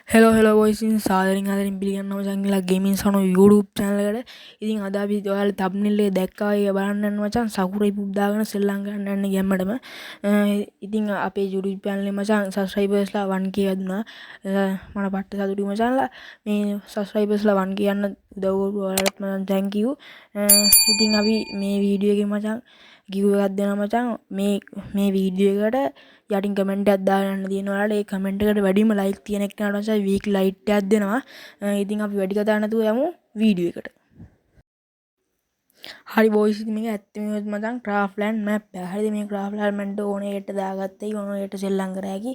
Hello වොයිසින් සාදරෙන් අදරින් පිළිගන්නවා මචං gaming සනෝ YouTube channel එකට. ඉතින් අද අපි ඔයාලා thumbnail එක දැක්කා වගේ බලන්න යනවා මචං. සකුරේ පුබ් දාගෙන සෙල්ලම් ගන්න යන්නේ ගැම්මටම. ඉතින් අපේ YouTube channel එක මචං subscribersලා 1k වදුනා. මම පට්ට සතුටුයි මචංලා. මේ subscribersලා 1k යන්න උදව් කරපු ඔයාලට මචං thank you. ඉතින් අපි මේ වීඩියෝ එකේ මචං give එකක් දෙනවා මචං. මේ වීඩියෝ එකට යටින් කමෙන්ට් එකක් දාලා යන්න තියෙනවා. ඔයාලා ඒ කමෙන්ට් එකට වැඩිම ලයික් තියෙන එක්කනට මචං වීක් ලයිට් එකක් දෙනවා. ඉතින් අපි වැඩි කතා නැතුව යමු වීඩියෝ එකට. හරි බොයිස් ඉතින් මේක ඇත්තම මචං ක්‍රාෆ්ට්ලෑන්ඩ් මැප් එක. හරිද මේ ක්‍රාෆ්ට්ලෑන්ඩ් මැප් එක ඕනේ එකට දාගත්තයි ඕනේ එකට සෙල්ලම් කර හැකි.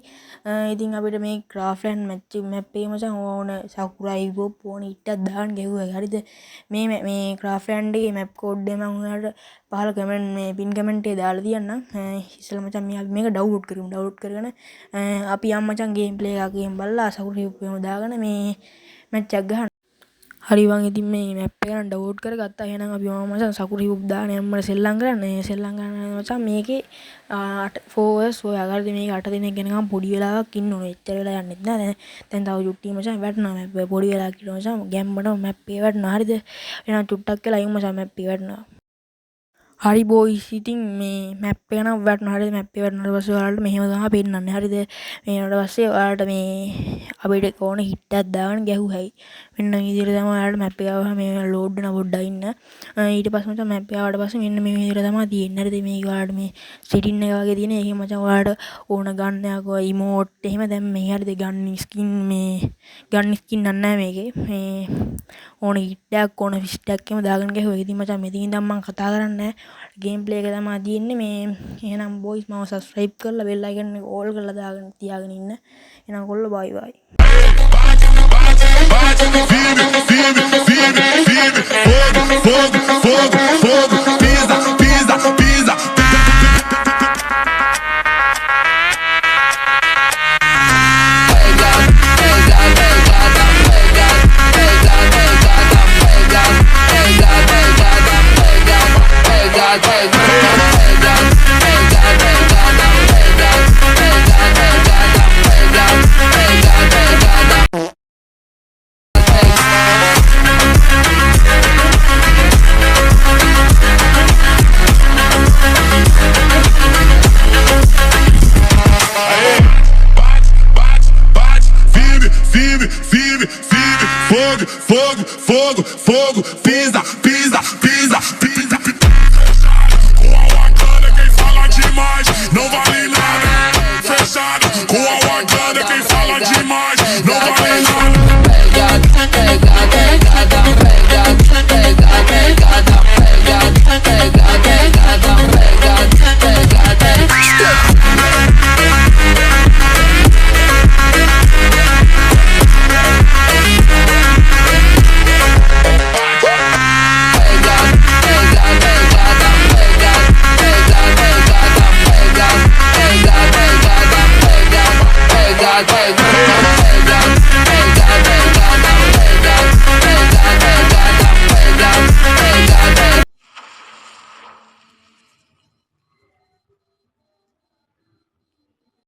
ඉතින් අපිට මේ ක්‍රාෆ්ට්ලෑන්ඩ් මැප් එකේ මචං ඕන සකුරයි පොප් ඕනේ ඉට්ටක් දාන්න ගෙවුවා. හරිද මේ ක්‍රාෆ්ට්ලෑන්ඩ් එකේ මැප් කෝඩ් එක මම ඔයාලට පහල කමෙන්ට් මේ පින් කමෙන්ට් එකේ දාලා තියන්නම්. ඉස්සෙල්ලා මචං අපි මේක ඩවුන්ලෝඩ් කරමු. ඩවුන්ලෝඩ් කරගෙන අපි යම් මචං ගේම් ප්ලේ එකක් ගේම් බලලා සකුරේ පොප් දාගෙන මේ මැච් එකක් ගහන්න. හරි වන් ඉතින් මේ මැප් එක නම් ඩවුන්ලෝඩ් කරගත්තා. එහෙනම් අපි මචං සකුරි හුබ් දාන යම්මල සෙල්ලම් කරන්න. සෙල්ලම් කරන මචං මේකේ 4s ඔය අගරදී මේක 8 දිනක් ගෙනකම් පොඩි වෙලාවක් ඉන්න ඕනේ. එච්චර වෙලා යන්නෙත් නෑ. දැන් තව චුට්ටි මචං වැටෙනවා මැප් එක. පොඩි වෙලාවක් ඉන්න මචං ගැම්මට මැප් එක වැටෙනවා. හරිද? එහෙනම් චුට්ටක් වෙලා ඉමු මචං මැප් එක වැටෙනවා. හරි බොයිස් ඉතින් මේ මැප් එක නම් වැටෙනවා. හරිද? මැප් එක වැටුණාට පස්සේ ඔයාලට මෙහෙම තමයි පෙන්නන්නේ. හරිද? මේකට පස්සේ ඔයාලට මේ අපිට ඕනේ හිට් එකක් දාගෙන ගැහුවයි. මෙන්න මේ විදිහට තමයි ඔයාලට මැප් එක ආවම මේ ලෝඩ් වෙන පොඩ්ඩක් ඉන්න. ඊට පස්සේ මචං මැප් එක ආවට පස්සේ මෙන්න මේ විදිහට තමයි තියෙන්නේ. හරිද? මේක ඔයාලට මේ සිටින් එක වගේ තියෙන. ඒක මචං ඔයාලට ඕන ගන්න එකක් ඉමෝට් එහෙම දැන් මේ හරිද ගන්න ස්කින් මේ ගන්න ස්කින් නෑ මේකේ. මේ ඕන හිට් එකක් ඕන ෆිස්ට් එකක් එහෙම දාගෙන ගැහුවා. ඉතින් මචං මෙතනින් ඉඳන් මම කතා කරන්නේ ගේම් ප්ලේ එක තමයි තියෙන්නේ මේ. එහෙනම් බොයිස් මම subscribe කරලා bell icon එක all කරලා දාගෙන තියාගෙන ඉන්න. එහෙනම් කොල්ලෝ bye bye. Fogo, pisa. Com a Wakanda quem fala demais não vale nada. Fechado, com a Wakanda quem fala demais não vale nada.